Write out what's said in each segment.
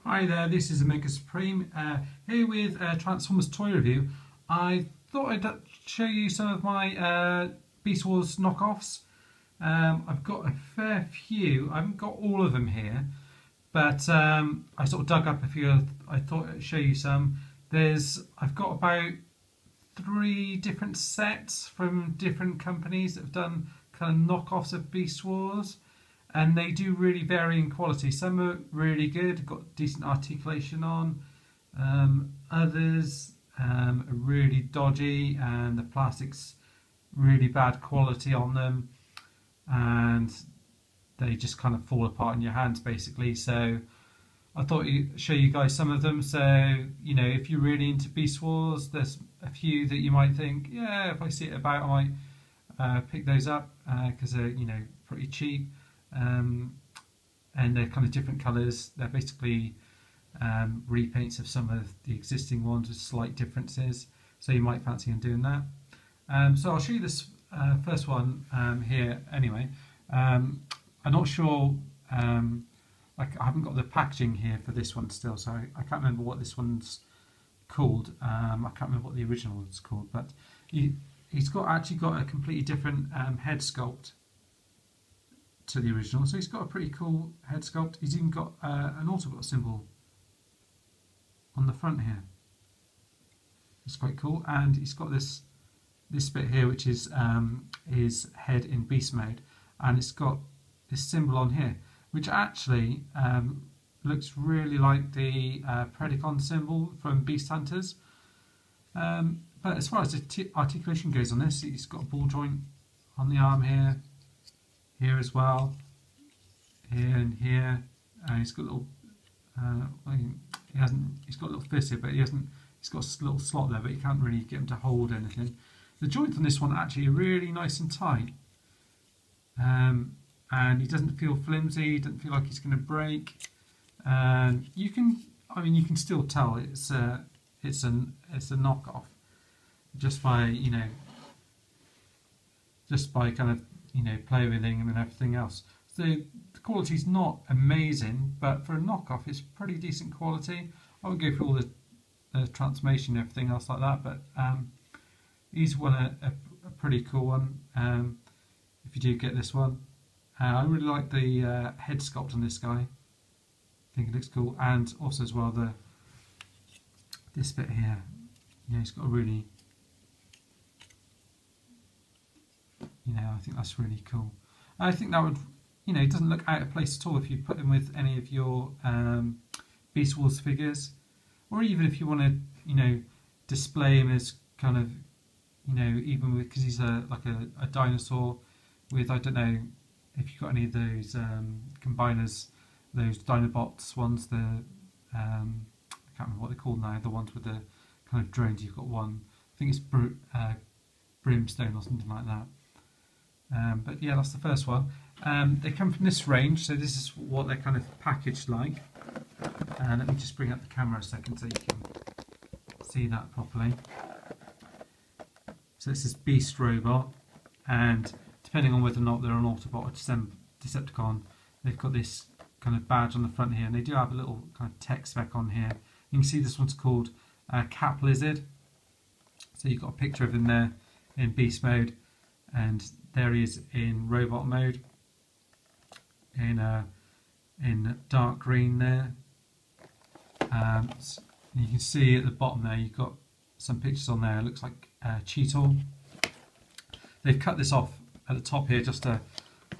Hi there, this is Omega Supreme, here with Transformers Toy Review. I thought I'd show you some of my Beast Wars knockoffs. I've got a fair few. I haven't got all of them here, but I sort of dug up a few. I thought I'd show you some. I've got about 3 different sets from different companies that have done kind of knockoffs of Beast Wars. And they do really vary in quality. Some are really good, got decent articulation on. Others are really dodgy and the plastic's really bad quality on them. And they just kind of fall apart in your hands basically. So I thought I'd show you guys some of them. So, you know, if you're really into Beast Wars, there's a few that you might think, yeah, if I see it about, I might pick those up because they're, you know, pretty cheap. And they're kind of different colours. They're basically repaints of some of the existing ones with slight differences, so you might fancy on doing that. So I'll show you this first one here anyway. I'm not sure, I haven't got the packaging here for this one still, so I can't remember what this one's called. I can't remember what the original was called, but he's actually got a completely different head sculpt to the original, so he's got a pretty cool head sculpt. He's even got an Autobot symbol on the front here. It's quite cool, and he's got this bit here, which is his head in beast mode, and it's got this symbol on here, which actually looks really like the Predacon symbol from Beast Hunters. But as far as the articulation goes on this, he's got a ball joint on the arm here. Here as well, here and here, and he's got a little. He's got a little fist here, but he hasn't. He's got a little slot there, but you can't really get him to hold anything. The joints on this one actually are really nice and tight, and he doesn't feel flimsy. He doesn't feel like he's going to break. And you can, you can still tell it's a knockoff just by kind of. Play with it and everything else. So the quality's not amazing, but for a knockoff it's pretty decent quality. I won't go through all the transformation and everything else like that, but he's a pretty cool one if you do get this one. I really like the head sculpt on this guy. I think it looks cool, and also as well this bit here. He's got a really I think that's really cool. I think that would, it doesn't look out of place at all if you put them with any of your Beast Wars figures, or even if you want to, display him as kind of, even because he's like a dinosaur with, I don't know if you've got any of those combiners, those Dinobots ones, I can't remember what they're called now, the ones with the kind of drones. You've got one, I think it's Brimstone or something like that. But yeah, that's the first one. They come from this range, so this is what they're kind of packaged like. Let me just bring up the camera a second so you can see that properly. So this is Beast Robot, and depending on whether or not they're an Autobot or Decepticon, they've got this kind of badge on the front here, and they do have a little kind of tech spec on here. You can see this one's called Cap Lizard. So you've got a picture of him there in Beast mode, and there he is in robot mode, in dark green there. You can see at the bottom there you've got some pictures on there. It looks like Cheetor. They've cut this off at the top here just to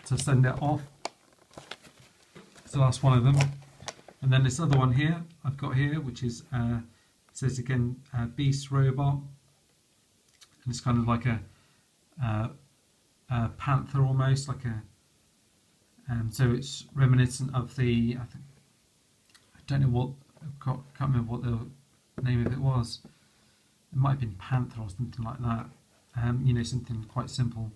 send it off. So that's one of them. And then this other one here I've got here, which is it says again Beast Robot, and it's kind of like a Panther almost, like a so it's reminiscent of the, I don't know what, can't remember what the name of it was. It might have been Panther or something like that. Something quite simple.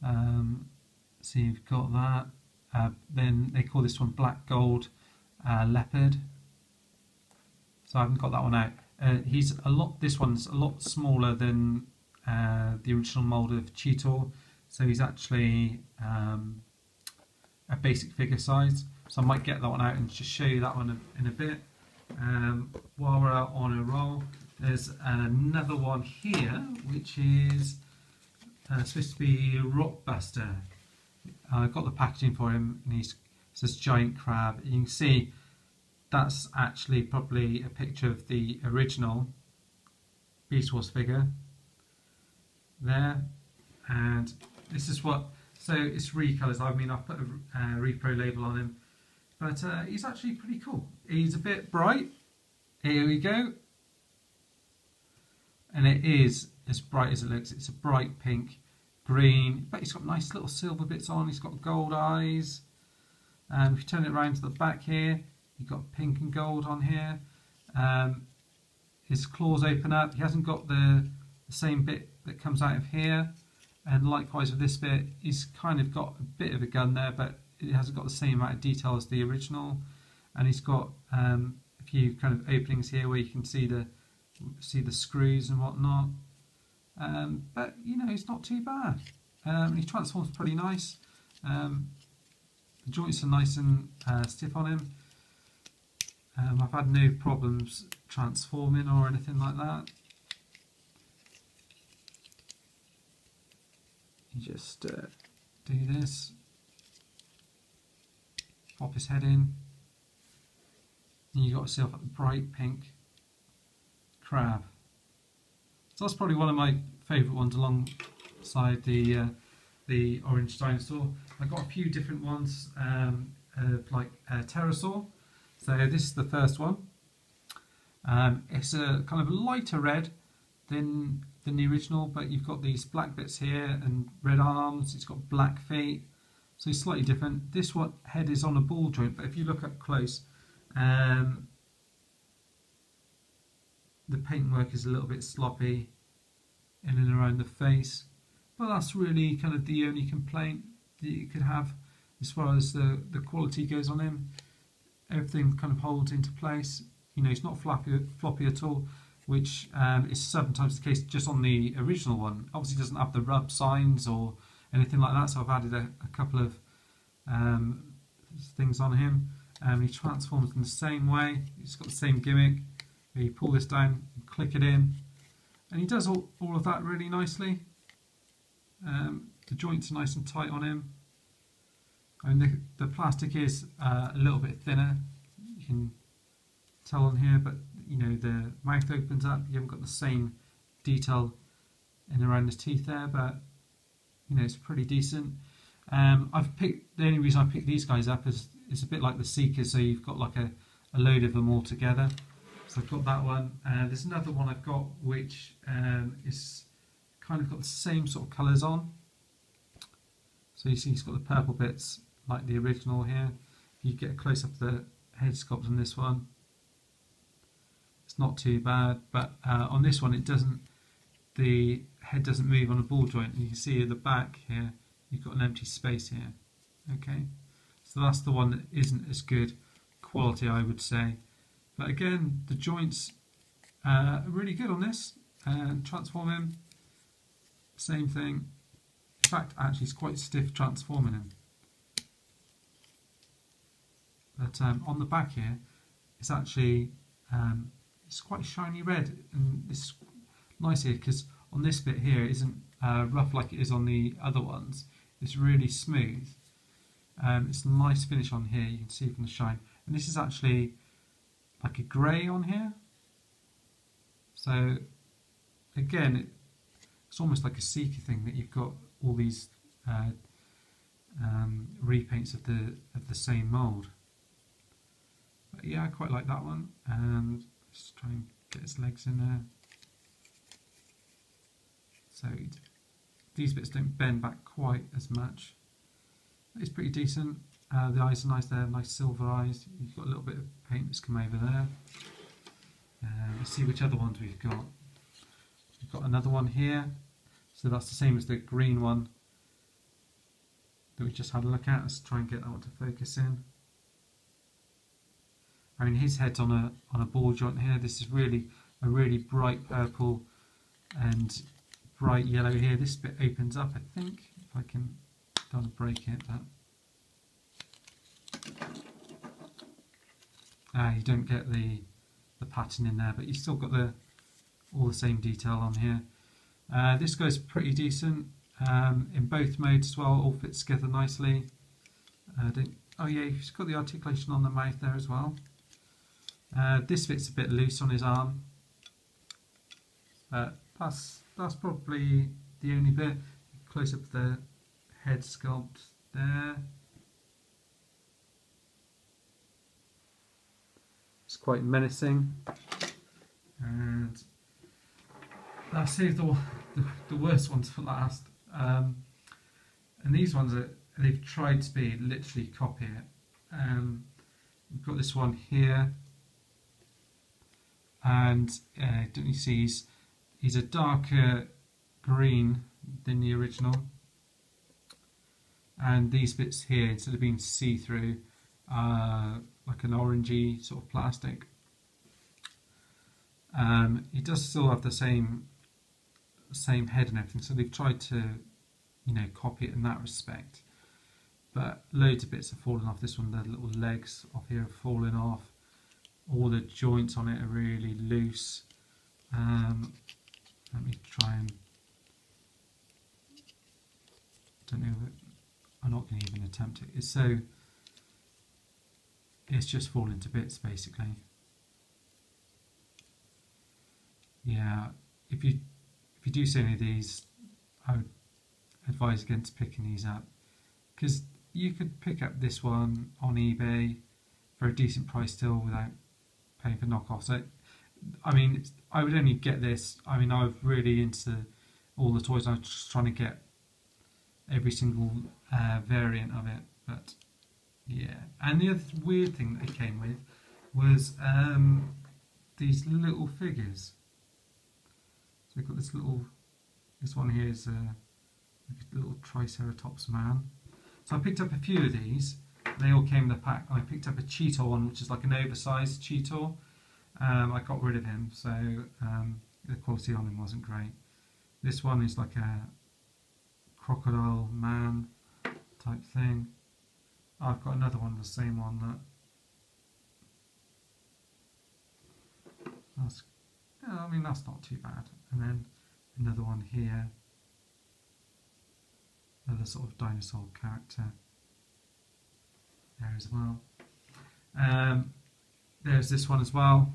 So you've got that. Then they call this one Black Gold Leopard. So I haven't got that one out. This one's a lot smaller than the original mould of Cheetor. So he's actually a basic figure size, So I might get that one out and just show you that one in a bit. While we're out on a roll, there's another one here, which is supposed to be Rockbuster. I got the packaging for him, and it says giant crab. You can see that's actually probably a picture of the original Beast Wars figure there, and this is what. So it's recolours. I mean, I've put a repro label on him, but he's actually pretty cool. He's a bit bright. Here we go, and it is as bright as it looks. It's a bright pink, green, but he's got nice little silver bits on. He's got gold eyes. And if you turn it around to the back here, you've got pink and gold on here. His claws open up. He hasn't got the same bit that comes out of here. And likewise with this bit, he's kind of got a bit of a gun there, but it hasn't got the same amount of detail as the original. And he's got a few kind of openings here where you can see the screws and whatnot. But you know, it's not too bad. He transforms pretty nice. The joints are nice and stiff on him. I've had no problems transforming or anything like that. You just do this, pop his head in, and you got yourself a bright pink crab. So that's probably one of my favourite ones alongside the orange dinosaur. I've got a few different ones like Terrorsaur. So this is the first one. It's a kind of a lighter red than the original, but you've got these black bits here and red arms. It's got black feet, so it's slightly different. This one head is on a ball joint, but if you look up close, the paintwork is a little bit sloppy in and around the face, but that's really kind of the only complaint that you could have as far as the quality goes on him. Everything kind of holds into place. You know, it's not floppy at all, which is sometimes the case just on the original one. Obviously it doesn't have the rub signs or anything like that, so I've added a couple of things on him. He transforms in the same way. He's got the same gimmick. You pull this down, click it in, and he does all of that really nicely. The joints are nice and tight on him. And the plastic is a little bit thinner. You can tell on here, but you know, the mouth opens up. You haven't got the same detail in around his teeth there, but you know, it's pretty decent. The only reason I picked these guys up is it's a bit like the Seekers, so you've got like a load of them all together. So I've got that one. There's another one I've got which is kind of got the same sort of colours on. So you see he's got the purple bits like the original here. If you get a close up of the head sculpt on this one, it's not too bad, but on this one the head doesn't move on a ball joint, and you can see at the back here you've got an empty space here. Okay, so that's the one that isn't as good quality, I would say, but again the joints are really good on this. Transform him, same thing. In fact, actually it's quite stiff transforming him. But on the back here, it's actually it's quite shiny red, and it's nice here because on this bit here it isn't rough like it is on the other ones. It's really smooth. It's a nice finish on here, you can see from the shine. And this is actually like a grey on here. So again, it's almost like a Seeker thing that you've got all these repaints of the same mould. But yeah, I quite like that one. And let's try and get his legs in there. So these bits don't bend back quite as much. It's pretty decent. The eyes are nice there, nice silver eyes. You've got a little bit of paint that's come over there. Let's see which other ones we've got. We've got another one here. So that's the same as the green one that we just had a look at. Let's try and get that one to focus in. I mean, his head's on a ball joint here. This is really a really bright purple and bright yellow here. This bit opens up, I think, if I can, don't want to break it, but You don't get the pattern in there, but you've still got all the same detail on here. This goes pretty decent in both modes as well, all fits together nicely. Oh yeah, he's got the articulation on the mouth there as well. This fits a bit loose on his arm, but that's probably the only bit. Close up the head sculpt there. It's quite menacing, and I'll save the worst ones for last. And these ones they've tried to be literally copy it. We've got this one here, and don't you see he's a darker green than the original, and these bits here, instead of being see-through, like an orangey sort of plastic. It does still have the same head and everything, so they've tried to, you know, copy it in that respect. But loads of bits are falling off. This one, the little legs off here are falling off. All the joints on it are really loose. Let me try and, don't know, I'm not going to even attempt it. It's just falling to bits basically. Yeah, if you do see any of these, I would advise against picking these up, because you could pick up this one on eBay for a decent price still without paying for knockoffs. So, I mean, I would only get this. I mean, I'm really into all the toys. I'm just trying to get every single variant of it. But yeah, and the other weird thing that it came with was these little figures. So we've got this one here is a little Triceratops man. So I picked up a few of these. They all came in the pack. I picked up a Cheetor one, which is like an oversized Cheetor. I got rid of him, so the quality on him wasn't great. This one is like a crocodile man type thing. I've got another one, the same one. I mean, that's not too bad. And then another one here, another sort of dinosaur character there as well. There's this one as well.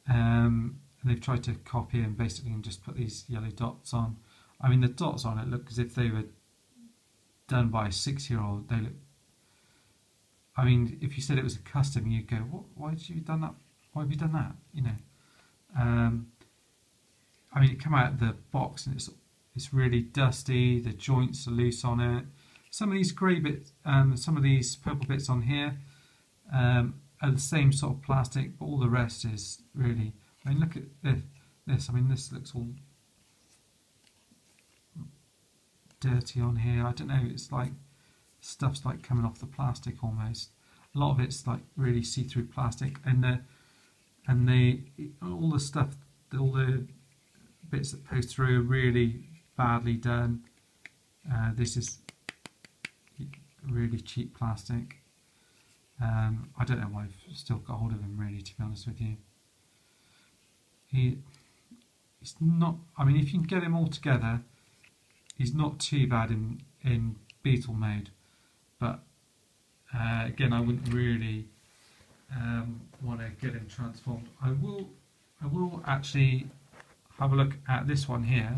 And they've tried to copy and basically just put these yellow dots on. I mean, the dots on it look as if they were done by a 6-year-old. They look. I mean, if you said it was a custom, you'd go, "What? Why did you have done that? Why have you done that?" You know. I mean, it came out of the box and it's really dusty. The joints are loose on it. Some of these grey bits, some of these purple bits on here are the same sort of plastic, but all the rest is really. I mean, look at this. I mean, this looks all dirty on here. I don't know. It's like stuff's like coming off the plastic almost. A lot of it's like really see-through plastic, and all the stuff, all the bits that post through are really badly done. This is really cheap plastic. I don't know why I've still got hold of him, really, to be honest with you. He's not. I mean, if you can get him all together, he's not too bad in beetle mode. But again, I wouldn't really want to get him transformed. I will actually have a look at this one here,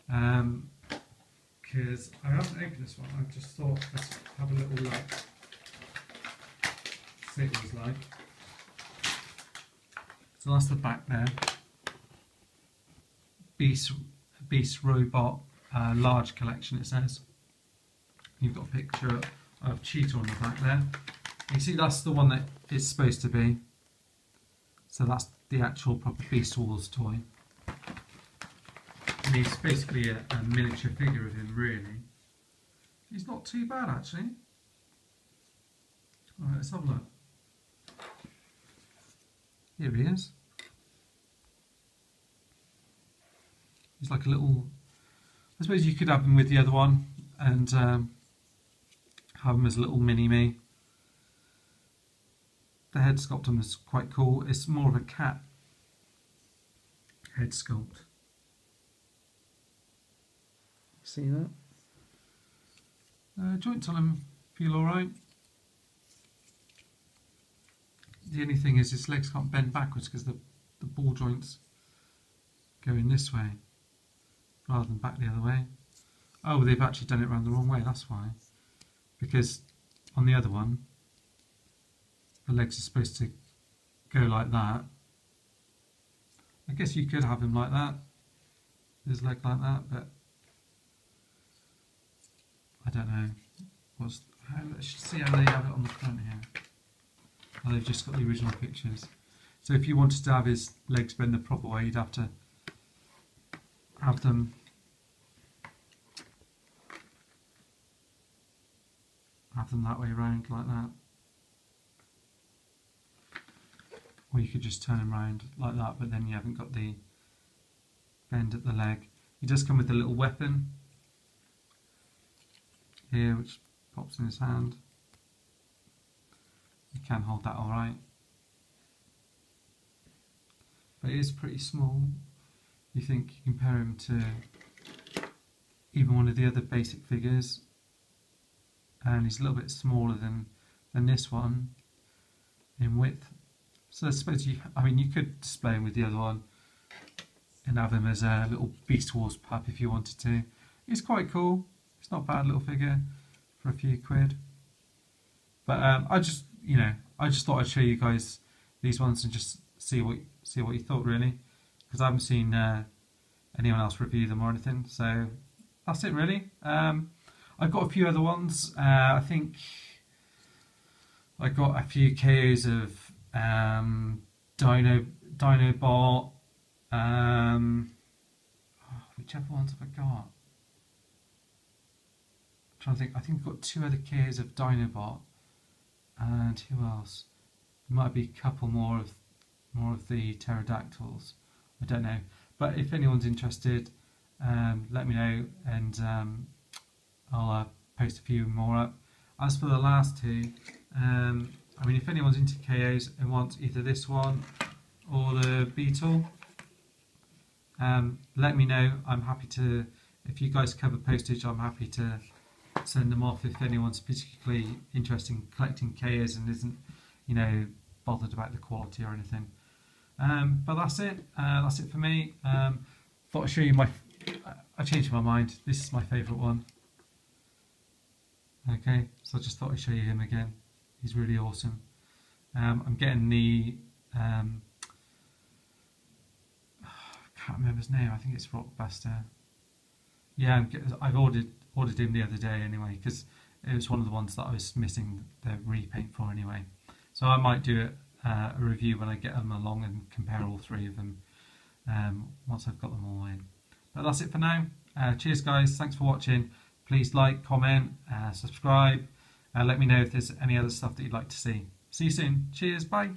because I haven't opened this one. I just thought, let's have a little look, see what it was like. So that's the back there. Beast Robot large collection, it says. You've got a picture of Cheetor on the back there. You see, that's the one that it's supposed to be. So that's the actual proper Beast Wars toy. And he's basically a miniature figure of him, really. He's not too bad, actually. Alright, let's have a look. Here he is. He's like a little. I suppose you could have him with the other one and have him as a little mini-me. the head sculpt on is quite cool. It's more of a cat head sculpt. See that? Joints on him feel alright. The only thing is his legs can't bend backwards because the ball joints go in this way rather than back the other way. Oh, they've actually done it around the wrong way, that's why. Because on the other one, the legs are supposed to go like that. I guess you could have him like that, his leg like that, but I don't know. Let's see how they have it on the front here. Oh, they've just got the original pictures. So if you wanted to have his legs bend the proper way, you'd have to have them that way around like that. Or you could just turn him around like that, but then you haven't got the bend at the leg. He does come with a little weapon here which pops in his hand. You can hold that alright. But it is pretty small. You think you compare him to even one of the other basic figures, and he's a little bit smaller than this one in width. So I suppose you could display him with the other one and have him as a little Beast Wars pup if you wanted to. He's quite cool. It's not a bad little figure for a few quid. But I just thought I'd show you guys these ones and just see what you thought, really, because I haven't seen anyone else review them or anything. So that's it, really. I've got a few other ones. I think I got a few KOs of Dinobot. Whichever ones have I got? I'm trying to think. I think I've got 2 other KOs of Dinobot. And who else? There might be a couple more of the pterodactyls. I don't know. But if anyone's interested, let me know, and I'll post a few more up. As for the last 2, if anyone's into KOs and wants either this one or the beetle, let me know. I'm happy to, if you guys cover postage, I'm happy to send them off if anyone's particularly interested in collecting KOs and isn't, bothered about the quality or anything. But that's it. That's it for me. Thought I'd show you I changed my mind. This is my favourite one. Okay, so I just thought I'd show you him again. He's really awesome. I'm getting the I can't remember his name. I think it's Rockbuster. Yeah, I've ordered him the other day anyway, because it was one of the ones that I was missing the repaint for anyway. So I might do a review when I get them along and compare all 3 of them once I've got them all in. But that's it for now. Cheers guys, thanks for watching. Please like, comment, subscribe. Let me know if there's any other stuff that you'd like to see. See you soon. Cheers, bye.